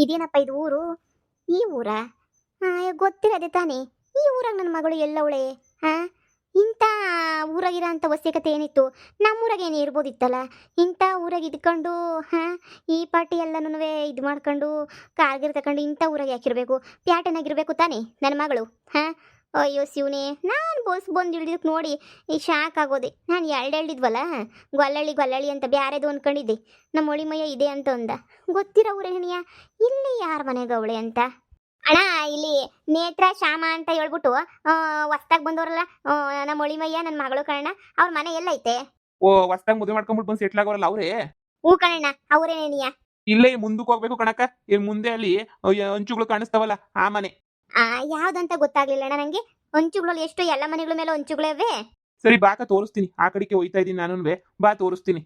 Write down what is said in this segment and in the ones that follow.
ಇದೇನಪ್ಪ ಇದು ಊರು? ಈ ಊರ? ಗೊತ್ತಿರದೆ ತಾನೇ. ಈ ಊರಾಗ ನನ್ನ ಮಗಳು ಎಲ್ಲವಳೆ? ಹಾ, ಇಂಥ ಊರಾಗಿರೋ ಅಂಥ ಅವಶ್ಯಕತೆ ಏನಿತ್ತು? ನಮ್ಮೂರಾಗ ಏನು ಇರ್ಬೋದಿತ್ತಲ್ಲ. ಇಂಥ ಊರಾಗ ಇದ್ಕೊಂಡು ಈ ಪಾರ್ಟಿ ಎಲ್ಲನೂ ಇದು ಮಾಡ್ಕೊಂಡು ಕಾರ್ಗಿರ್ ತಗೊಂಡು ಇಂಥ ಊರಾಗ ಯಾಕಿರ್ಬೇಕು? ಪ್ಯಾಟನಾಗಿರ್ಬೇಕು ತಾನೇ ನನ್ನ ಮಗಳು. ಅಯ್ಯೋ ಶಿವನೇ, ನಾನು ಬಂದು ಇಳಿದಕ್ಕೆ ನೋಡಿ ಈ ಶಾಕ್ ಆಗೋದೆ. ನಾನು ಎರಡಿದ್ವಲ್ಲ, ಗೊಲ್ಲಳ್ಳಿ ಅಂತ ಬ್ಯಾರೆದು ಅಂದ್ಕೊಂಡಿದ್ದೆ. ನಮ್ಮ ಒಳಿಮಯ್ಯ ಇದೆ ಅಂತ ಅಂದ. ಗೊತ್ತಿರೋ ಊರೇನಿಯ? ಇಲ್ಲಿ ಯಾರ ಮನೆಗೆ ಅವಳೆ ಅಂತ? ಅಣ್ಣ, ಇಲ್ಲಿ ನೇತ್ರ ಶ್ಯಾಮ ಅಂತ ಹೇಳ್ಬಿಟ್ಟು ಹೊಸ್ದಾಗಿ ಬಂದವ್ರಲ್ಲ, ನಮ್ಮ ಒಳಿಮಯ್ಯ ನನ್ನ ಮಗಳು ಕಣ್ಣ. ಅವ್ರ ಮನೆ ಎಲ್ಲೈತೆ? ಓ, ಹೊಸ್ದಾಗಿ ಮದುವೆ ಮಾಡ್ಕೊಂಡ್ಬಿಟ್ಟು ಬಂದು ಸೆಟ್ಲ್ ಆಗೋರಲ್ಲ ಅವ್ರೇ? ಹ್ಞೂ ಕಣಣ್ಣ, ಅವರೇನೇನಿಯ? ಇಲ್ಲೇ ಮುಂದಕ್ಕೆ ಹೋಗ್ಬೇಕು ಕಣಕ್ಕ. ಮುಂದೆ ಅಲ್ಲಿ ಹಂಚುಗಳು ಕಾಣಿಸ್ತಾವಲ್ಲ, ಆ ಮನೆ. ಯಾವ್ದಂತ ಗೊತ್ತಾಗ್ಲಿಲ್ಲ ಅಣ್ಣ ನಂಗೆ. ಹಂಚುಗಳಲ್ಲಿ ಎಷ್ಟು ಎಲ್ಲ ಮನೆಗಳ ಮೇಲೆ ಹಂಚುಗಳವೆ? ಸರಿ ಬಾಕ ತೋರಿಸ್ತೀನಿ. ಆ ಕಡೆಗೆ ಹೋಯ್ತಾ ಇದ್ದೀನಿ ನಾನು. ಬಾ ತೋರಿಸ್ತೀನಿ.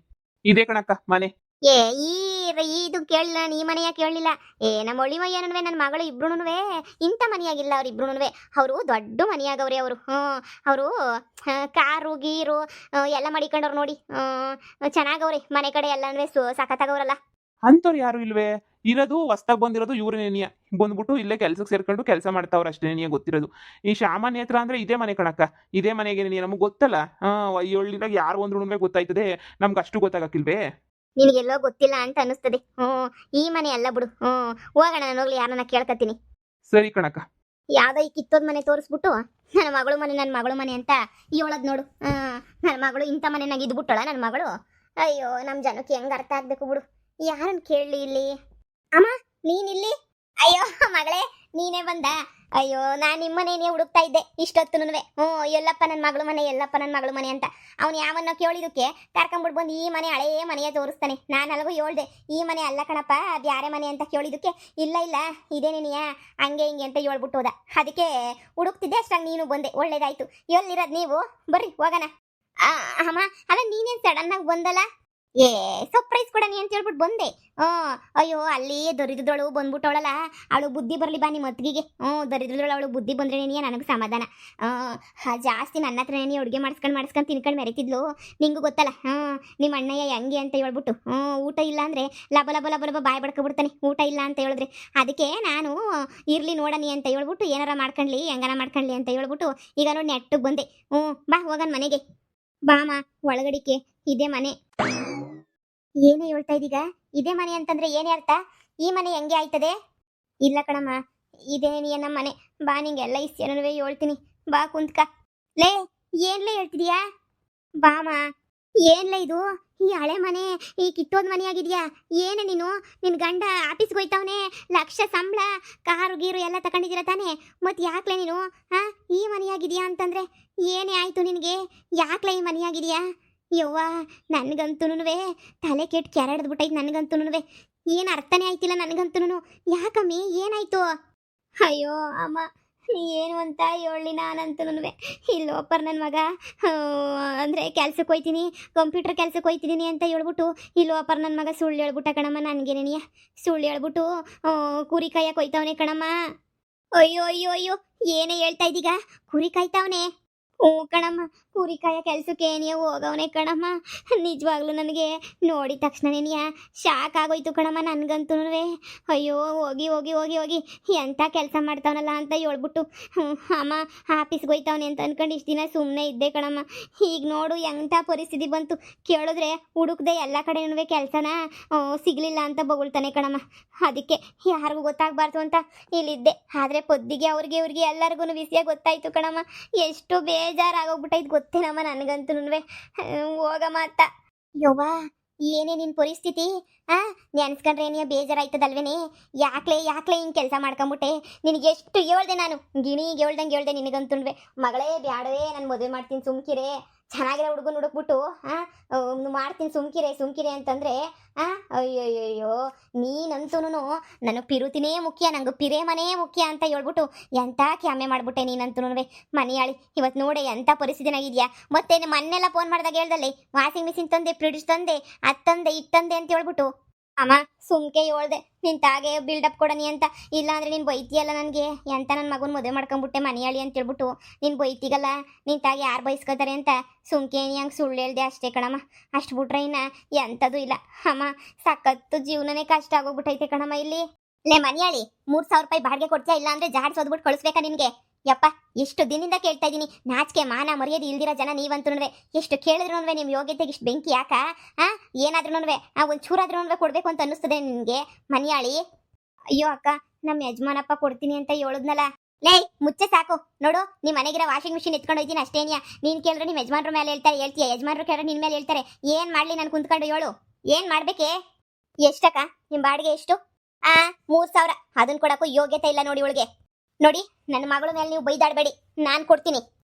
ಇದೇ ಕಣಕ್ಕ ಮನೆ. ಏ ಇದು ಕೇಳಿಲ್ಲ ನಾನು, ಈ ಮನೆಯ ಕೇಳಲಿಲ್ಲ. ನಮ್ಮ ಒಳಿಮಯ್ಯನೂ ನನ್ನ ಮಗಳು ಇಬ್ರುನು ಇಂಥ ಮನೆಯಾಗಿಲ್ಲ. ಅವ್ರಿಬ್ರು ಅವರು ದೊಡ್ಡ ಮನೆಯಾಗವ್ರೆ. ಅವರು ಕಾರು ಗೀರು ಎಲ್ಲ ಮಾಡಿಕೊಂಡವ್ರು ನೋಡಿ. ಚೆನ್ನಾಗವ್ರೆ ಮನೆ ಕಡೆ ಎಲ್ಲನೂ ಸಖತ್ತಾಗವ್ರಲ್ಲ. ಅಂಥವ್ರು ಯಾರು ಇಲ್ವೇ? ಇರೋದು ಹೊಸ್ದಾಗಿ ಬಂದಿರೋದು ಇವ್ರನೇನಿಯ. ಬಂದ್ಬಿಟ್ಟು ಇಲ್ಲೇ ಕೆಲ್ಸಕ್ಕೆ ಸೇರ್ಕೊಂಡು ಕೆಲಸ ಮಾಡ್ತಾವ್ರ ಅಷ್ಟೇ ನಿನಗೆ ಗೊತ್ತಿರೋದು. ಈ ಶ್ಯಾಮನ ಹತ್ರ ಅಂದ್ರೆ ಇದೇ ಮನೆ ಕಣಕ್ಕ. ಇದೇ ಮನೆಗೆ ನಮಗೆ ಗೊತ್ತಲ್ಲ. ಹಳ್ಳಿದಾಗ ಯಾರು ಒಂದ್ರೂ ಗೊತ್ತಾಯ್ತದೆ, ನಮ್ಗೆ ಅಷ್ಟು ಗೊತ್ತಾಗಕ್ಕಿಲ್ವೇ? ನಿನಗೆಲ್ಲೋ ಗೊತ್ತಿಲ್ಲ ಅಂತ ಅನಿಸ್ತದೆ. ಈ ಮನೆ ಅಲ್ಲ ಬಿಡು. ಹೋಗೋಣ, ನಾನು ಹೋಗ್ಲಿ, ಯಾರನ್ನ ಕೇಳ್ಕತ್ತೀನಿ. ಸರಿ ಕಣಕ್ಕ. ಯಾವ್ದೋ ಈ ಕಿತ್ತೋದ್ ಮನೆ ತೋರಿಸ್ಬಿಟ್ಟು ನನ್ನ ಮಗಳು ಮನೆ ಅಂತ ಹೇಳದ್ ನೋಡು. ನನ್ನ ಮಗಳು ಇಂಥ ಮನೆನಾಗ ಇದ್ಬಿಟ್ಟಳ ನನ್ನ ಮಗಳು. ಅಯ್ಯೋ, ನಮ್ಮ ಜನಕ್ಕೆ ಹೆಂಗ್ ಅರ್ಥ ಆಗ್ಬೇಕು ಬಿಡು. ಯಾರನ್ನ ಕೇಳಲಿ ಇಲ್ಲಿ? ಅಮ್ಮ, ನೀನಿಲ್ಲಿ? ಅಯ್ಯೋ ಮಗಳೇ, ನೀನೇ ಬಂದ? ಅಯ್ಯೋ, ನಾನು ನಿಮ್ಮನೇನೇ ಹುಡುಕ್ತಾ ಇದ್ದೆ ಇಷ್ಟೊತ್ತುನು. ಎಲ್ಲಪ್ಪ ನನ್ನ ಮಗಳು ಮನೆ ಅಂತ. ಅವ್ನು ಯಾವನ್ನ ಕೇಳಿದಕ್ಕೆ ಕರ್ಕೊಂಡ್ಬಿಟ್ಟು ಬಂದು ಈ ಮನೆ ಹಳೇ ಮನೆಯ ತೋರಿಸ್ತಾನೆ. ನಾನು ಅಲ್ಗೂ ಹೇಳ್ದೆ ಈ ಮನೆ ಅಲ್ಲ ಕಣಪ್ಪ, ಬ್ಯಾರೆ ಮನೆ ಅಂತ ಕೇಳಿದಕ್ಕೆ ಇಲ್ಲ ಇದೇನೇನಿಯ ಹಂಗೆ ಹಿಂಗೆ ಅಂತ ಹೇಳ್ಬಿಟ್ಟು ಹೋದ. ಅದಕ್ಕೆ ಹುಡುಕ್ತಿದ್ದೆ, ಅಷ್ಟಾಗಿ ನೀನು ಬಂದೆ, ಒಳ್ಳೇದಾಯ್ತು. ಎಲ್ಲಿರೋದು ನೀವು? ಬರ್ರಿ ಹೋಗೋಣ. ಅಮ್ಮ, ಅಲ್ಲ ನೀನೇನು ಸಡನ್ನಾಗಿ ಬಂದಲ್ಲ? ಸರ್ಪ್ರೈಸ್ ಕೊಡನಿ ಅಂತ ಹೇಳ್ಬಿಟ್ಟು ಬಂದೆ. ಅಯ್ಯೋ, ಅಲ್ಲಿ ದರಿದ್ರದಳು ಬಂದ್ಬಿಟ್ಟವಳಲ್ಲ, ಅವಳು ಬುದ್ಧಿ ಬರಲಿ ಬಾ ನಿಮ್ಮ ಅತ್ತಿಗೆಗೆ. ದರಿದ್ರದಳು ಅವಳು ಬುದ್ಧಿ ಬಂದ್ರೇನೇ ನನಗೆ ಸಮಾಧಾನ. ಜಾಸ್ತಿ ನನ್ನ ಹತ್ರನೇ ಅಡುಗೆ ಮಾಡಿಸ್ಕೊಂಡು ತಿನ್ಕೊಂಡು ಮೆರಿತಿದ್ಲು. ನಿಂಗೂ ಗೊತ್ತಲ್ಲ, ನಿಮ್ಮ ಅಣ್ಣಯ್ಯ ಹೆಂಗೆ ಅಂತ ಹೇಳ್ಬಿಟ್ಟು. ಊಟ ಇಲ್ಲ ಅಂದರೆ ಲಬ ಲಬ ಲಬ ಲಬ ಬಾಯ್ ಬಡ್ಕೊಬಿಡ್ತಾನೆ, ಊಟ ಇಲ್ಲ ಅಂತ ಹೇಳಿದ್ರೆ. ಅದಕ್ಕೆ ನಾನು ಇರಲಿ ನೋಡನಿ ಅಂತ ಹೇಳ್ಬಿಟ್ಟು ಏನಾರ ಮಾಡ್ಕೊಳ್ಳಿ ಹೆಂಗಾರ ಮಾಡ್ಕೊಳ್ಳಿ ಅಂತ ಹೇಳ್ಬಿಟ್ಟು ಈಗ ನೋಡಿ ನೆಟ್ಟಿಗೆ ಬಂದೆ. ಬಾ ಹೋಗೋಣ ಮನೆಗೆ. ಬಾಮ ಒಳಗಡಿಕೆ. ಇದೇ ಮನೆ. ಏನೇ ಹೇಳ್ತಾ ಇದೀಗ? ಇದೇ ಮನೆ ಅಂತಂದ್ರೆ ಏನೇ ಅರ್ಥ? ಈ ಮನೆ ಹೆಂಗೆ ಆಯ್ತದೆ? ಇಲ್ಲ ಕಣಮ್ಮ, ಇದೇ ನಮ್ಮ ಮನೆ. ಬಾ, ನಿಂಗೆಲ್ಲ ಇಷ್ಟೇನೂ ಹೇಳ್ತೀನಿ. ಬಾ ಕುಂತ್ಕ. ಲೇ, ಏನ್ಲೇ ಹೇಳ್ತಿದ್ಯಾ? ಬಾಮ, ಏನ್ಲೇ ಇದು? ಈ ಹಳೆ ಮನೆ, ಈ ಕಿತ್ತೋದ್ ಮನೆ ಆಗಿದ್ಯಾ? ಏನು ನೀನು? ನಿನ್ನ ಗಂಡ ಆಫೀಸ್ಗೆ ಹೋಯ್ತವನೆ, ಲಕ್ಷ ಸಂಬಳ, ಕಾರು ಗೀರು ಎಲ್ಲ ತಗೊಂಡಿದ್ದೀರ ತಾನೆ? ಮತ್ತೆ ಯಾಕ್ಲೆ ನೀನು ಈ ಮನೆಯಾಗಿದ್ಯಾ ಅಂತಂದ್ರೆ ಏನೇ ಆಯ್ತು ನಿನಗೆ? ಯಾಕ್ಲೆ ಈ ಮನೆಯಾಗಿದ್ಯಾ? ಯವ್ವ, ನನಗಂತೂ ತಲೆ ಕೆಟ್ಟು ಕೆರಡ್ದ್ಬಿಟ್ಟೈತೆ. ನನಗಂತೂ ಏನು ಅರ್ಥನೇ ಆಯ್ತಿಲ್ಲ ನನಗಂತೂ. ಯಾಕಮ್ಮಿ, ಏನಾಯ್ತು? ಅಯ್ಯೋ ಅಮ್ಮ, ಏನು ಅಂತ ಹೇಳಿ ನಾನಂತೂ ಇಲ್ಲೋಪರ್ ನನ್ನ ಮಗ ಅಂದರೆ ಕೆಲ್ಸಕ್ಕೆ ಹೋಯ್ತೀನಿ, ಕಂಪ್ಯೂಟರ್ ಕೆಲ್ಸಕ್ಕೆ ಹೋಯ್ತಿದ್ದೀನಿ ಅಂತ ಹೇಳ್ಬಿಟ್ಟು ಇಲ್ಲೋಪರ್ ನನ್ನ ಮಗ ಸುಳ್ಳು ಹೇಳ್ಬಿಟ್ಟ ಕಣಮ್ಮ. ನನಗೇನೇನಿಯ ಸುಳ್ಳು ಹೇಳ್ಬಿಟ್ಟು ಕುರಿ ಕಾಯಕ್ಕೆ ಹೋಯ್ತವನೆ ಕಣಮ್ಮ. ಅಯ್ಯೋ ಅಯ್ಯೋ ಅಯ್ಯೋ, ಏನೇ ಹೇಳ್ತಾ ಇದ್ದೀಗ? ಕುರಿ ಕಾಯ್ತವನೆ? ಕಣಮ್ಮ, ಕುರಿಕಾಯ ಕೆಲ್ಸಕ್ಕೆ ಏನಿಯ ಹೋಗವನೆ ಕಣಮ್ಮ. ನಿಜವಾಗ್ಲೂ ನನಗೆ ನೋಡಿದ ತಕ್ಷಣನೇನಿಯ ಶಾಕ್ ಆಗೋಯ್ತು ಕಣಮ್ಮ ನನಗಂತೂ. ಅಯ್ಯೋ, ಹೋಗಿ ಹೋಗಿ ಹೋಗಿ ಹೋಗಿ ಎಂಥ ಕೆಲಸ ಮಾಡ್ತಾವನಲ್ಲ ಅಂತ ಹೇಳ್ಬಿಟ್ಟು ಅಮ್ಮ ಆಫೀಸ್ಗೆ ಹೋಯ್ತವನೆ ಅಂತ ಅನ್ಕೊಂಡು ಇಷ್ಟು ದಿನ ಸುಮ್ಮನೆ ಇದ್ದೆ ಕಣಮ್ಮ. ಈಗ ನೋಡು ಎಂಥ ಪರಿಸ್ಥಿತಿ ಬಂತು. ಕೇಳಿದ್ರೆ ಹುಡುಕ್ದೆ ಎಲ್ಲ ಕಡೆನೂ ಕೆಲಸನ ಸಿಗಲಿಲ್ಲ ಅಂತ ಬೊಗಳ್ತಾನೆ ಕಣಮ್ಮ. ಅದಕ್ಕೆ ಯಾರಿಗೂ ಗೊತ್ತಾಗಬಾರ್ದು ಅಂತ ಇಲ್ಲಿದ್ದೆ. ಆದರೆ ಪೊದ್ದಿಗೆ ಇವ್ರಿಗೆ ಎಲ್ಲರಿಗೂ ವಿಷಯ ಗೊತ್ತಾಯ್ತು ಕಣಮ್ಮ. ಎಷ್ಟು ಬೇಜಾರಾಗೋಗ್ಬಿಟ್ಟೈತೆ ಗೊತ್ತೇನಮ್ಮ ನನಗಂತೂ. ಹೋಗಮ್ಮ ಅತ್ತ. ಯವ್ವ, ಏನೇ ನಿನ್ನ ಪರಿಸ್ಥಿತಿ? ನೆನ್ಸ್ಕೊಂಡ್ರೆ ಏನಿಯ ಬೇಜಾರಾಯ್ತದಲ್ವೇನೆ? ಯಾಕ್ಲೆ ಹಿಂಗೆ ಕೆಲಸ ಮಾಡ್ಕೊಂಬಿಟ್ಟೆ? ನಿನಗೆ ಎಷ್ಟು ಹೇಳ್ದೆ ನಾನು, ಗಿಣಿಗೆ ಹೇಳ್ದೆ ನಿನಗಂತೂ. ಮಗಳೇ ಬ್ಯಾಡವೇ, ನಾನು ಮದುವೆ ಮಾಡ್ತೀನಿ ಸುಮ್ಕಿರೆ, ಚೆನ್ನಾಗಿರೋ ಹುಡುಗನ ಹುಡುಕ್ಬಿಟ್ಟು ಮಾಡ್ತೀನಿ ಸುಮ್ಕಿರೆ ಅಂತಂದರೆ ಅಯ್ಯೋಯ್ಯೋ, ನೀನಂತೂ ನನಗೆ ಪಿರುತಿನೇ ಮುಖ್ಯ, ನಂಗೆ ಪಿರೇ ಮನೇ ಮುಖ್ಯ ಅಂತ ಹೇಳ್ಬಿಟ್ಟು ಎಂಥ ಕ್ಯಾಮೆ ಮಾಡ್ಬಿಟ್ಟೆ ನೀನಂತೂ ಮನೆಯಾಳಿ. ಇವತ್ತು ನೋಡಿ ಎಂಥ ಪರಿಸ್ಥಿತಿನಾಗಿದ್ಯಾ. ಮತ್ತೆ ಮೊನ್ನೆಲ್ಲ ಫೋನ್ ಮಾಡಿದಾಗ ಹೇಳ್ದಲ್ಲೇ ವಾಷಿಂಗ್ ಮಿಷಿನ್ ತಂದೆ, ಫ್ರಿಡ್ಜ್ ತಂದೆ, ಅತ್ತಂದೆ ಇತ್ತಂದೆ ಅಂತ ಹೇಳ್ಬಿಟ್ಟು. ಅಮ್ಮ ಸುಮ್ಕೆ ಹೇಳ್ದೆ ನಿನ್ ತಾಗೆ ಬಿಲ್ಡಪ್ ಕೊಡನಿ ಅಂತ. ಇಲ್ಲಾಂದ್ರೆ ನೀನು ಬೈತಿಯಲ್ಲ ನನಗೆ, ಎಂತ ನನ್ನ ಮಗನ ಮದುವೆ ಮಾಡ್ಕೊಂಬಿಟ್ಟೆ ಮನೆಯಾಳಿ ಅಂತ ಹೇಳ್ಬಿಟ್ಟು ನೀನು ಬೈತಿಗಲ್ಲ. ನಿನ್ ತಾಗೆ ಯಾರು ಬೈಸ್ಕೋತಾರೆ ಅಂತ ಸುಮ್ಕೆ ನೀ ಹಂಗೆ ಸುಳ್ಳು ಹೇಳ್ದೆ ಅಷ್ಟೇ ಕಣಮ್ಮ. ಅಷ್ಟು ಬಿಟ್ರೆ ಇನ್ನ ಎಂಥದ್ದು ಇಲ್ಲ ಅಮ್ಮ. ಸಖತ್ತು ಜೀವನನೇ ಕಷ್ಟ ಆಗೋಗ್ಬಿಟ್ಟೈತೆ ಕಣಮ್ಮ ಇಲ್ಲಿ. ಲೇ ಮನಿಯಾಳಿ 3,000 ರೂಪಾಯಿ ಬಾಡಿಗೆ ಕೊಡ್ತೀಯಾ ಇಲ್ಲ ಅಂದ್ರೆ ಜಾಡ್ಸ್ ಓದ್ಬಿಟ್ಟು ಕಳಿಸ್ಬೇಕಾ ನಿನ್ಗೆ? ಯಪ್ಪ, ಎಷ್ಟು ದಿನದಿಂದ ಕೇಳ್ತಾ ಇದ್ದೀನಿ. ನಾಚಿಕೆ ಮಾನ ಮರ್ಯಾದೆ ಇಲ್ದಿರ ಜನ ನೀವಂತೂ ಎಷ್ಟು ಕೇಳಿದ್ರು ನಿಮ್ ಯೋಗ್ಯತೆಗೆ ಇಷ್ಟು ಬೆಂಕಿ ಯಾಕ? ಆ ಏನಾದ್ರೂ ಒಂದ್ ಚೂರಾದ್ರೂ ಕೊಡ್ಬೇಕು ಅಂತ ಅನ್ನಿಸ್ತದೆ ನಿನ್ಗೆ ಮನಿಯಾಳಿ? ಅಯ್ಯೋ ಅಕ್ಕ, ನಮ್ಮ ಯಜಮಾನಪ್ಪ ಕೊಡ್ತೀನಿ ಅಂತ ಹೇಳದ್ನಲ್ಲ. ಲೇ ಮುಚ್ಚೆ ಸಾಕು. ನೋಡು, ನಿಮ್ ಮನೆಗಿರೋ ವಾಷಿಂಗ್ ಮಿಷಿನ್ ಎತ್ಕೊಂಡು ಹೋಯ್ತೀನಿ ಅಷ್ಟೇನಿಯಾ. ನೀನ್ ಕೇಳಿದ್ರೆ ನಿಮ್ ಯಜಮಾನ್ರ ಮೇಲೆ ಹೇಳ್ತೀಯ, ಯಜಮಾನ್ರು ಕೇಳಿದ್ರೆ ನಿನ್ ಮೇಲೆ ಹೇಳ್ತಾರೆ. ಏನ್ ಮಾಡ್ಲಿ ನಾನು ಕುಂತ್ಕೊಂಡು ಹೇಳು? ಏನ್ ಮಾಡ್ಬೇಕೆ? ಎಷ್ಟಕ್ಕ ನಿಮ್ ಬಾಡಿಗೆ ಎಷ್ಟು? 3,000. ಅದನ್ನ ಕೊಡಕ್ಕೂ ಯೋಗ್ಯತೆ ಇಲ್ಲ ನೋಡಿ ಇವಳಿಗೆ. ನೋಡಿ, ನನ್ನ ಮಗಳ ಮೇಲೆ ನೀವು ಬೈದಾಡಬೇಡಿ, ನಾನ್ ಕೊಡ್ತೀನಿ.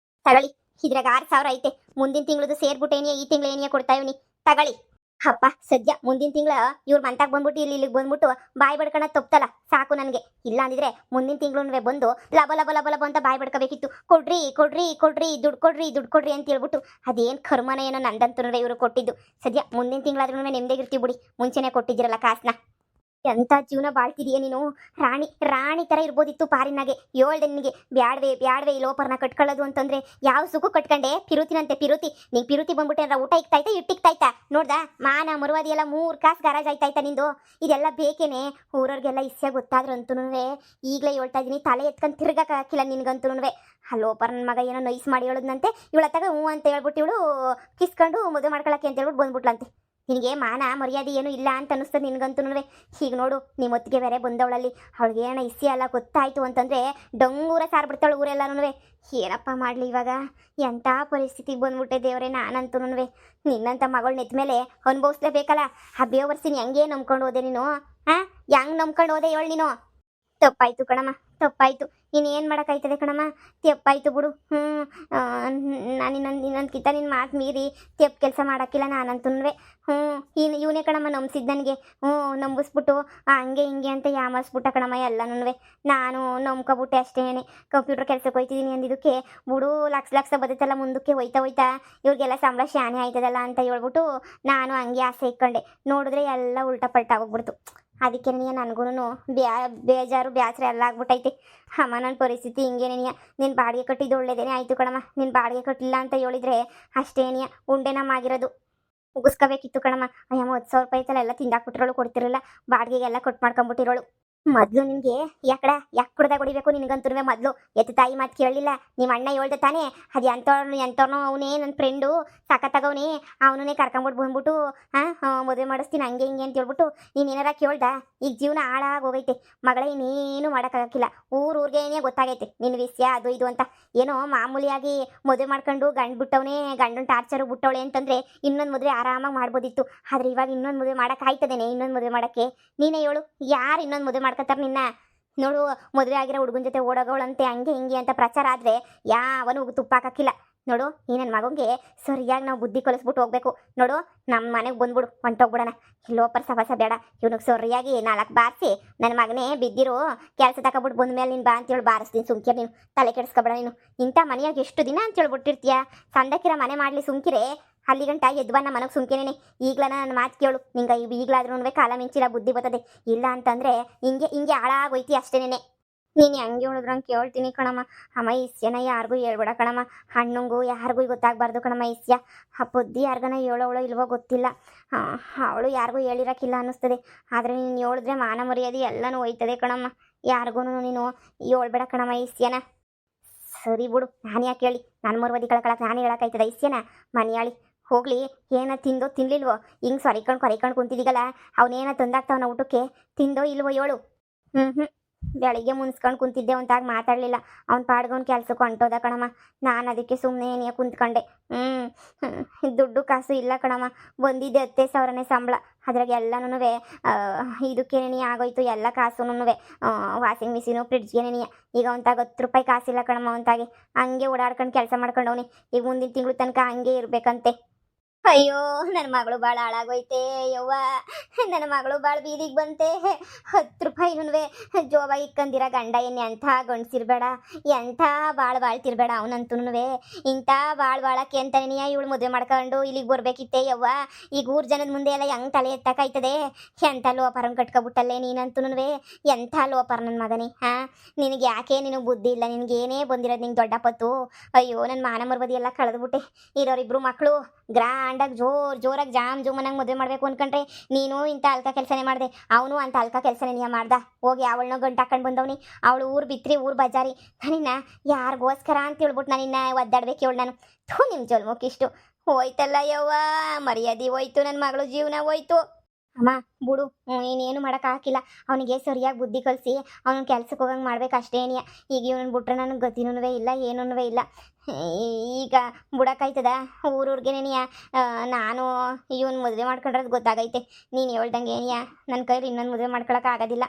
ತಗೊಳ್ಳಿ, ಇದ್ರಾಗ 6,000 ಐತೆ. ಮುಂದಿನ ತಿಂಗಳದು ಸೇರ್ಬಿಟ್ಟು ಏನಿಯಾ, ಈ ತಿಂಗಳು ಏನಿಯಾ ಕೊಡ್ತಾ ಇವನಿ. ತಗೊಳ್ಳಿ. ಅಪ್ಪ, ಸದ್ಯ ಮುಂದಿನ ತಿಂಗಳ ಇವ್ರ ಮಂತಾಗ ಬಂದ್ಬಿಟ್ಟು ಇಲ್ಲಿಗೆ ಬಂದ್ಬಿಟ್ಟು ಬಾಯಿ ಬಡ್ಕಣ ತಪ್ಪಲ್ಲ ಸಾಕು ನನಗೆ. ಇಲ್ಲ ಅಂದಿದ್ರೆ ಮುಂದಿನ ತಿಂಗಳು ಬಂದು ಲಬ ಲಬ ಲಬ ಲಬ ಅಂತ ಬಾಯಿ ಬಡ್ಕೋಬೇಕಿತ್ತು. ಕೊಡ್ರಿ ಕೊಡ್ರಿ ಕೊಡ್ರಿ, ದುಡ್ಡು ಕೊಡ್ರಿ ದುಡ್ಡು ಕೊಡ್ರಿ ಅಂತ ಹೇಳ್ಬಿಟ್ಟು ಅದೇನ್ ಕರ್ಮನ ಏನೋ ನಂದಂತೂ ಇವರು ಕೊಟ್ಟಿದ್ದು. ಸದ್ಯ ಮುಂದಿನ ತಿಂಗಳಾದ್ರೂ ನೆಮ್ಮದಿಗಿರ್ತೀವಿ ಬಿಡಿ. ಮುಂಚೆನೆ ಕೊಟ್ಟಿದ್ದೀರಲ್ಲ ಕಾಸನ್ನ. ಎಂತ ಜೀವನ ಬಾಳ್ತಿದೀಯ ನೀನು? ರಾಣಿ ರಾಣಿ ತರ ಇರ್ಬೋದಿತ್ತು ಪಾರಿನಾಗೆ. ಹೇಳ್ದೆ ನಿನಗೆ ಬ್ಯಾಡ್ವೆ ಬ್ಯಾಡ್ವೆ ಈ ಲೋಪರ್ನ ಕಟ್ಕೊಳ್ಳೋದು ಅಂತಂದ್ರೆ ಯಾವ ಸುಖ ಕಟ್ಕೊಂಡೆ? ಪಿರುತಿನಂತೆ ಪಿರುತಿ. ನೀ ಪಿರುತಿ ಬಂದ್ಬಿಟ್ಟೆ ಊಟ ಇಕ್ತಾಯ್ತಾ ಇಟ್ಟಿಕ್ತಾಯ್ತಾ? ನೋಡ್ದ ಮಾನ ಮರುವಾದಿ ಎಲ್ಲ 3 ಕಾಸು ಗರಾಜ್ ಆಯ್ತಾಯ್ತಾ ನಿಂದು? ಇದೆಲ್ಲ ಬೇಕೇನೆ? ಊರವ್ರಿಗೆಲ್ಲ ಇಸ್ಯ ಗೊತ್ತಾದ್ರು ಅಂತೂ ಈಗಲೇ ಹೇಳ್ತಾ ಇದೀನಿ, ತಲೆ ಎತ್ಕೊಂಡು ತಿರ್ಗಕ್ಕೆ ಹಾಕಿಲ್ಲ ನಿನ್ಗಂತೂ. ಆ ಲೋಪರ್ ನನ್ನ ಮಗ ಏನೋ ನೈಸ್ ಮಾಡಿ ಹೇಳೋದಂತೆ. ಇವಳತ್ತಾಗ ಹ್ಞೂ ಅಂತ ಹೇಳ್ಬಿಟ್ಟು ಇವಳು ಕಿಸ್ಕೊಂಡು ಮದುವೆ ಮಾಡ್ಕೊಳಕ್ಕೆ ಅಂತ ಹೇಳ್ಬಿಟ್ಟು ಬಂದ್ಬಿಟ್ಲಂತೆ. ನಿನಗೆ ಮಾನ ಮರ್ಯಾದೆ ಏನು ಇಲ್ಲ ಅಂತ ಅನ್ನಿಸ್ತದೆ ನಿನ್ಗಂತೂ. ಈಗ ನೋಡು, ನಿಮ್ಮ ಹೊತ್ತಿಗೆ ಬೇರೆ ಬಂದವಳಲ್ಲಿ ಅವಳಿಗೆ ಏನೋ ಇಸಿ ಅಲ್ಲ ಗೊತ್ತಾಯ್ತು ಅಂತಂದ್ರೆ ಡೊಂಗೂರ ಸಾರ್ಬಿಡ್ತಾಳು ಊರೆಲ್ಲನೂ. ಏನಪ್ಪ ಮಾಡಲಿ ಇವಾಗ? ಎಂಥ ಪರಿಸ್ಥಿತಿಗೆ ಬಂದ್ಬಿಟ್ಟೆ ದೇವರೇ ನಾನಂತೂ. ನಿನ್ನಂಥ ಮಗಳು ನೆತ್ತ ಮೇಲೆ ಅನುಭವಿಸ್ಲೇಬೇಕಲ್ಲ. ಆ ಬೇವರ್ಸಿನ ಹೆಂಗೆ ನಂಬ್ಕೊಂಡು ಹೋದೆ ನೀನು? ಹೆಂಗೆ ನಂಬ್ಕೊಂಡು ಹೋದೆ ಹೇಳು ನೀನು? ತಪ್ಪಾಯ್ತು ಕಣಮ್ಮ, ತಪ್ಪಾಯ್ತು. ಇನ್ನೇನು ಮಾಡೋಕ್ಕಾಯ್ತದೆ ಕಣಮ್ಮ? ತಪ್ಪಾಯ್ತು ಬಿಡು. ನಾನು ಇನ್ನೊಂದ್ಕಿಂತ ನಿನ್ನ ಮಾತು ಮೀರಿ ತೆಪ್ಪು ಕೆಲಸ ಮಾಡೋಕ್ಕಿಲ್ಲ ನಾನಂತೂ. ಇವನೇ ಕಣಮ್ಮ ನಂಬಿಸಿದ್ದು ನನಗೆ. ನಂಬಿಸ್ಬಿಟ್ಟು ಹಂಗೆ ಹಿಂಗೆ ಅಂತ ಯಾಮರ್ಸ್ಬಿಟ್ಟ ಕಣಮ್ಮ ಎಲ್ಲನೂ. ನಾನು ನಂಬ್ಕೊಬಿಟ್ಟೆ ಅಷ್ಟೇನೆ. ಕಂಪ್ಯೂಟರ್ ಕೆಲಸಕ್ಕೆ ಹೋಯ್ತಿದ್ದೀನಿ ಅಂದಿದ್ದಕ್ಕೆ ಬಿಡು ಲಕ್ಷ ಲಕ್ಷ ಬದುತ್ತಲ್ಲ ಮುಂದಕ್ಕೆ ಹೋಯ್ತಾ ಹೋಯ್ತಾ ಇವ್ರಿಗೆಲ್ಲ ಸಂಬಳ ಶಾನೆ ಆಯ್ತದಲ್ಲ ಅಂತ ಹೇಳ್ಬಿಟ್ಟು ನಾನು ಹಂಗೆ ಆಸೆ ಇಕ್ಕೊಂಡೆ. ನೋಡಿದ್ರೆ ಎಲ್ಲ ಉಲ್ಟಾ ಪಲ್ಟಾ ಹೋಗ್ಬಿಡ್ತು. ಅದಕ್ಕೆ ನನಗೂ ಬೇಜಾರು ಬೇಸರ ಎಲ್ಲ ಆಗ್ಬಿಟ್ಟೈತೆ. ಅಮ್ಮ, ನನ್ನ ಪರಿಸ್ಥಿತಿ ಹಿಂಗೇನೇನಿಯ. ನೀನು ಬಾಡಿಗೆ ಕಟ್ಟಿದ್ದು ಒಳ್ಳೇದೇನೆ ಆಯಿತು ಕಣಮ್ಮ. ನೀನು ಬಾಡಿಗೆ ಕಟ್ಟಿಲ್ಲ ಅಂತ ಹೇಳಿದ್ರೆ ಅಷ್ಟೇನಿಯ ಉಂಡೆ ನಮ್ಮಾಗಿರೋದು. ಮುಗಿಸ್ಕೋಬೇಕಿತ್ತು ಕಣಮ್ಮ. ಅಯ್ಯಮ್ಮ 10,000 ರೂಪಾಯಿ ಐತಲ್ಲ ಎಲ್ಲ ತಿಂದಾಕ್ಬಿಟ್ಟಿರೋಳು, ಕೊಡ್ತಿರಲ್ಲ ಬಾಡಿಗೆಗೆಲ್ಲ ಕೊಟ್ಟು ಮಾಡ್ಕೊಂಬಿಟ್ಟಿರೋಳು. ಮೊದಲು ನಿನಗೆ ಯಾಕೆ ಕುಡ್ದಾಗ ಹೊಡಿಬೇಕು ನಿನಗಂತೂ? ಮೊದಲು ಎತ್ತು ತಾಯಿ ಮಾತು ಕೇಳಲಿಲ್ಲ. ನಿಮ್ಮ ಅಣ್ಣ ಹೇಳ್ದೆ ತಾನೇ, ಅದು ಎಂಥವ್ರನೋ ಅವನೇ ನನ್ನ ಫ್ರೆಂಡು ಸಾಕತ್ತಾಗವನೇ, ಅವನೇ ಕರ್ಕೊಂಬಿಟ್ಟು ಬಂದ್ಬಿಟ್ಟು ಮದುವೆ ಮಾಡಿಸ್ತೀನಿ ಹಂಗೆ ಹಿಂಗೆ ಅಂತ ಹೇಳ್ಬಿಟ್ಟು ನೀನು ಏನಾರ ಕೇಳ್ದ? ಈಗ ಜೀವನ ಹಾಳಾಗಿ ಹೋಗೈತೆ ಮಗಳೇ, ಇನ್ನೇನು ಮಾಡೋಕ್ಕಾಗಕ್ಕಿಲ್ಲ. ಊರಿಗೆ ಗೊತ್ತಾಗೈತೆ ನಿನ್ನ ವಿಷಯ ಅದು ಇದು ಅಂತ. ಏನೋ ಮಾಮೂಲಿಯಾಗಿ ಮದುವೆ ಮಾಡ್ಕೊಂಡು ಗಂಡು ಬಿಟ್ಟವನೇ, ಗಂಡನ ಟಾರ್ಚರು ಬಿಟ್ಟವಳೆ ಅಂತಂದರೆ ಇನ್ನೊಂದು ಮದುವೆ ಆರಾಮಾಗಿ ಮಾಡ್ಬೋದಿತ್ತು. ಆದರೆ ಇವಾಗ ಇನ್ನೊಂದು ಮದುವೆ ಮಾಡೋಕ್ಕಾಯ್ತದೇನೆ? ಇನ್ನೊಂದು ಮದುವೆ ಮಾಡೋಕ್ಕೆ ನೀನೇ ಹೇಳು, ಯಾರು ಇನ್ನೊಂದು ಮದುವೆ ಮಾಡ್ಕೊತಾರೆ ನಿನ್ನ? ನೋಡು, ಮದುವೆ ಆಗಿರೋ ಹುಡುಗನ ಜೊತೆ ಓಡೋಗೋಳಂತೆ ಹಂಗೆ ಹಿಂಗೆ ಅಂತ ಪ್ರಚಾರ ಆದರೆ ಯಾವನು ತುಪ್ಪ ಹಾಕಕ್ಕಿಲ್ಲ. ನೋಡು, ಈ ನನ್ನ ಮಗಂಗೆ ಸರಿಯಾಗಿ ನಾವು ಬುದ್ಧಿ ಕಲಿಸ್ಬಿಟ್ಟು ಹೋಗ್ಬೇಕು. ನೋಡು, ನಮ್ಮ ಮನೆಗೆ ಬಂದ್ಬಿಡು, ಹೊಂಟೋಗ್ಬಿಡೋಣ. ಲೋಪರ್ ಸಹವಾಸ ಬೇಡ. ಇವನಿಗೆ ಸರಿಯಾಗಿ 4 ಬಾರಿಸಿ ನನ್ನ ಮಗನೇ ಬಿದ್ದಿರು ಕೆಲಸ ತಗೊಬಿಟ್ಟು ಬಂದ ಮೇಲೆ ನೀನು ಬಾ ಅಂತೇಳಿ ಬಾರಿಸ್ತೀನಿ. ಸುಮ್ಕಿರ ನೀನು, ತಲೆ ಕೆಡಿಸ್ಕೊಬೇಡ ನೀನು. ಇಂಥ ಮನೆಯಾಗ ಎಷ್ಟು ದಿನ ಅಂತೇಳ್ಬಿಟ್ಟಿರ್ತೀಯ? ಸಂದಕ್ಕಿರ ಮನೆ ಮಾಡಲಿ ಸುಮ್ಕಿರೆ. ಅಲ್ಲಿ ಗಂಟ ಎದ್ಬನ್ನ ಮನಗೆ ಸುಮ್ಕೇನೆ. ಈಗ್ಲ ನನ್ನ ಮಾತು ಕೇಳು, ನಿಂಗೆ ಈಗಲಾದ್ರೂ ಕಾಲ ಮಿಂಚಿಲ್ಲ ಬುದ್ಧಿ ಬರ್ತದೆ. ಇಲ್ಲ ಅಂತಂದರೆ ಹಿಂಗೆ ಹಾಳಾಗೋಯ್ತಿ ಅಷ್ಟೇನೆ. ನೀನು ಹೆಂಗೆ ಹೇಳಿದ್ರಂಗೆ ಕೇಳ್ತೀನಿ ಕಣಮ್ಮ. ಅಮ್ಮ, ಇಸ್ಯನ ಯಾರಿಗೂ ಹೇಳ್ಬೇಡ ಕಣಮ್ಮ. ಹಣ್ಣಂಗೂ ಯಾರಿಗೂ ಗೊತ್ತಾಗಬಾರ್ದು ಕಣಮ್ಮ ಇಸ್ಯ. ಆ ಬುದ್ಧಿ ಯಾರಿಗನ ಹೇಳೋವಳೋ ಇಲ್ವೋ ಗೊತ್ತಿಲ್ಲ. ಅವಳು ಯಾರಿಗೂ ಹೇಳಿರಕ್ಕಿಲ್ಲ ಅನ್ನಿಸ್ತದೆ. ಆದರೆ ನೀನು ಹೇಳಿದ್ರೆ ಮಾನ ಮರ್ಯಾದೆ ಎಲ್ಲನೂ ಹೋಯ್ತದೆ ಕಣಮ್ಮ. ಯಾರಿಗೂ ನೀನು ಹೇಳ್ಬೇಡ ಕಣಮ್ಮ ಇಸ್ಯನ. ಸರಿ ಬಿಡು, ನಾನು ಯಾಕೆ ಹೇಳಿ? ನಾನು ಮರುವದಿ ಕಳ್ಕೊಳಕ್ಕೆ ನಾನು ಹೇಳೋಕ್ಕಾಯ್ತದ ಇಸ್ಯನ? ಮನೆಯಾಳಿ ಹೋಗ್ಲಿ, ಏನ ತಿಂದೋ ತಿನ್ಲಿಲ್ವೋ? ಹಿಂಗೆ ಕೊರಿಕೊಂಡು ಕುಂತಿದ್ದೀಗಲ್ಲ, ಅವನೇನ ತಂದಾಗ್ತಾವನ ಊಟಕ್ಕೆ? ತಿಂದೋ ಇಲ್ವೋ ಹೇಳು? ಬೆಳಿಗ್ಗೆ ಮುನ್ಸ್ಕೊಂಡು ಕುಂತಿದ್ದೆ, ಒಂತಾಗ ಮಾತಾಡಲಿಲ್ಲ. ಅವ್ನ ಪಾಡ್ಗೊಂಡು ಕೆಲ್ಸಕ್ಕೆ ಹೊಂಟೋದ ಕಣಮ್ಮ. ನಾನು ಅದಕ್ಕೆ ಸುಮ್ಮನೆ ಏನೇ ಕುಂತ್ಕೊಂಡೆ. ದುಡ್ಡು ಕಾಸು ಇಲ್ಲ ಕಣಮ್ಮ. ಬಂದಿದ್ದೆ 10,000ನೇ ಸಂಬಳ. ಅದ್ರಾಗ ಎಲ್ಲನೂ ಇದಕ್ಕೇನೇ ಆಗೋಯ್ತು ಎಲ್ಲ ಕಾಸುನು. Washing machine ಫ್ರಿಡ್ಜ್ಗೇನೇ. ಈಗ ಒಂತಾಗ 10 ರೂಪಾಯಿ ಕಾಸಿಲ್ಲ ಕಣಮ್ಮ. ಒಂತಾಗೆ ಹಂಗೆ ಓಡಾಡ್ಕೊಂಡು ಕೆಲಸ ಮಾಡ್ಕೊಂಡವನಿ. ಈಗ ಮುಂದಿನ ತಿಂಗಳು ತನಕ ಹಂಗೆ ಇರಬೇಕಂತೆ. ಅಯ್ಯೋ, ನನ್ನ ಮಗಳು ಭಾಳ ಹಾಳಾಗೋಯ್ತೆ ಯವ್ವ. ನನ್ನ ಮಗಳು ಭಾಳ ಬೀದಿಗೆ ಬಂತೆ. 10 ರೂಪಾಯಿನೂ ಜೋಬಾಗಿ ಇಕ್ಕಂದಿರ ಗಂಡ ಏನು ಎಂಥ ಗಂಡ್ಸಿರ್ಬೇಡ, ಎಂಥ ಬಾಳ್ತಿರ್ಬೇಡ ಅವನಂತೂ. ಇಂಥ ಬಾಳಕ್ಕೆ ಅಂತಾನೆ ಇವಳು ಮದುವೆ ಮಾಡ್ಕೊಂಡು ಇಲ್ಲಿಗೆ ಬರ್ಬೇಕಿತ್ತೆ ಯವ್ವ. ಈಗ ಊರು ಜನದ ಮುಂದೆ ಎಲ್ಲ ಹೆಂಗೆ ತಲೆ ಎತ್ತಕ್ಕಾಯ್ತದೆ? ಎಂಥ ಲೋಪರನ್ ಕಟ್ಕೊಬಿಟ್ಟಲ್ಲೇ ನೀನಂತೂ. ಎಂಥ ಲೋಪರ್ ನನ್ನ ಮಗನೇ. ನಿನಗೆ ಯಾಕೆ ನಿನಗೆ ಬುದ್ಧಿ ಇಲ್ಲ? ನಿನಗೇನೇ ಬಂದಿರೋದು ನಿಂಗೆ ದೊಡ್ಡ ಪತ್ತು. ಅಯ್ಯೋ, ನನ್ನ ಮಾನ ಮರ್ಬದಿ ಎಲ್ಲ ಕಳೆದ್ಬಿಟ್ಟೆ. ಇರೋರಿಬ್ರು ಮಕ್ಕಳು ಗ್ರ್ಯಾಂಡಾಗಿ ಜೋರಾಗಿ ಜಾಮ್ ಜುಮ್ಮನಾಗಿ ಮದುವೆ ಮಾಡಬೇಕು ಅನ್ಕೊಂಡ್ರೆ ನೀನು ಇಂಥ ಅಲ್ಕ ಕೆಲಸನೇ ಮಾಡಿದೆ, ಅವನು ಅಂತ ಅಲ್ಕ ಕೆಲಸನೇ ನೀ ಮಾಡ್ದ. ಹೋಗಿ ಅವಳನ್ನ ಗಂಟು ಹಾಕೊಂಡು ಬಂದವನಿ, ಅವಳು ಊರು ಬಿತ್ರಿ ಊರು ಬಜಾರಿ. ನಾನಿನ್ನ ಯಾರಿಗೋಸ್ಕರ ಅಂತ ಹೇಳ್ಬಿಟ್ಟು ನಾನಿನ್ನ ಒದ್ದಾಡ್ಬೇಕು ಹೇಳು ನಾನು. ಥೂ ನಿಮ್ಮ ಜಲ್ಮುಖಿಷ್ಟು ಹೋಯ್ತಲ್ಲ ಯವ್ವ, ಮರ್ಯಾದೆ ಹೋಯ್ತು, ನನ್ನ ಮಗಳು ಜೀವನ ಹೋಯ್ತು. ಅಮ್ಮ ಬಿಡು, ಇನ್ನೇನು ಮಾಡೋಕ್ಕಾಗಿಲ್ಲ. ಅವನಿಗೆ ಸರಿಯಾಗಿ ಬುದ್ಧಿ ಕಲಿಸಿ ಅವನು ಕೆಲ್ಸಕ್ಕೆ ಹೋಗಂಗೆ ಮಾಡ್ಬೇಕು ಅಷ್ಟೇನಿಯ. ಈಗ ಇವನು ಬಿಟ್ರೆ ನನಗೆ ಗತಿನೂ ಇಲ್ಲ ಏನೂ ಇಲ್ಲ. ಈಗ ಬಿಡೋಕ್ಕಾಯ್ತದ ಊರೂರ್ಗೆನೇನಿಯ. ನಾನು ಇವನು ಮದುವೆ ಮಾಡ್ಕೊಂಡ್ರದ್ದು ಗೊತ್ತಾಗೈತೆ. ನೀನು ಹೇಳ್ದಂಗೆ ಏನಿಯ ನನ್ನ ಕೈಲಿ ಇನ್ನೊಂದು ಮದುವೆ ಮಾಡ್ಕೊಳಕ್ಕಾಗೋದಿಲ್ಲ.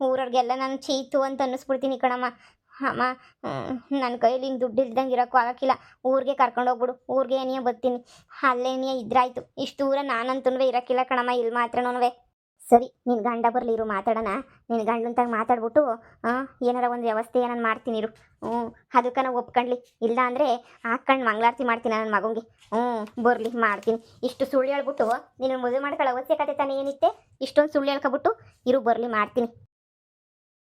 ಊರವ್ರಿಗೆಲ್ಲ ನಾನು ಚೀತು ಅಂತ ಅನ್ನಿಸ್ಬಿಡ್ತೀನಿ ಕಣಮ್ಮ. ಅಮ್ಮ ನನ್ನ ಕೈಲಿ ಹಿಂಗೆ ದುಡ್ಡು ಇಲ್ದಂಗೆ ಇರೋಕ್ಕೂ ಆಗೋಕ್ಕಿಲ್ಲ. ಊರಿಗೆ ಕರ್ಕೊಂಡೋಗ್ಬಿಡು, ಊರಿಗೆ ಏನಿಯ ಬರ್ತೀನಿ, ಅಲ್ಲೇನಿಯ ಇದ್ರಾಯ್ತು. ಇಷ್ಟು ದೂರ ನಾನಂತೂ ಇರೋಕ್ಕಿಲ್ಲ ಕಣಮ್ಮ, ಇಲ್ಲಿ ಮಾತ್ರನೂ. ಸರಿ, ನಿನ್ನ ಗಂಡ ಬರಲಿ ಇರು, ಮಾತಾಡೋಣ. ನಿನ್ನ ಗಂಡಂತಾಗ ಮಾತಾಡ್ಬಿಟ್ಟು ಏನಾರ ಒಂದು ವ್ಯವಸ್ಥೆ ನಾನು ಮಾಡ್ತೀನಿ ಇರು. ಅದಕ್ಕೆ ನಾವು ಒಪ್ಕೊಂಡ್ಲಿ, ಇಲ್ಲ ಅಂದರೆ ಹಾಕ್ಕೊಂಡು ಮಂಗಳಾರತಿ ಮಾಡ್ತೀನಿ ನನ್ನ ಮಗಂಗೆ. ಬರಲಿ ಮಾಡ್ತೀನಿ. ಇಷ್ಟು ಸುಳ್ಳು ಹೇಳ್ಬಿಟ್ಟು ನೀನು ಮದುವೆ ಮಾಡ್ಕೊಳ್ಳೋ ಅವಶ್ಯಕತೆ ತಾನೇ ಏನಿತ್ತೆ? ಇಷ್ಟೊಂದು ಸುಳ್ಳು ಹೇಳ್ಕೊಬಿಟ್ಟು ಇರು, ಬರಲಿ ಮಾಡ್ತೀನಿ.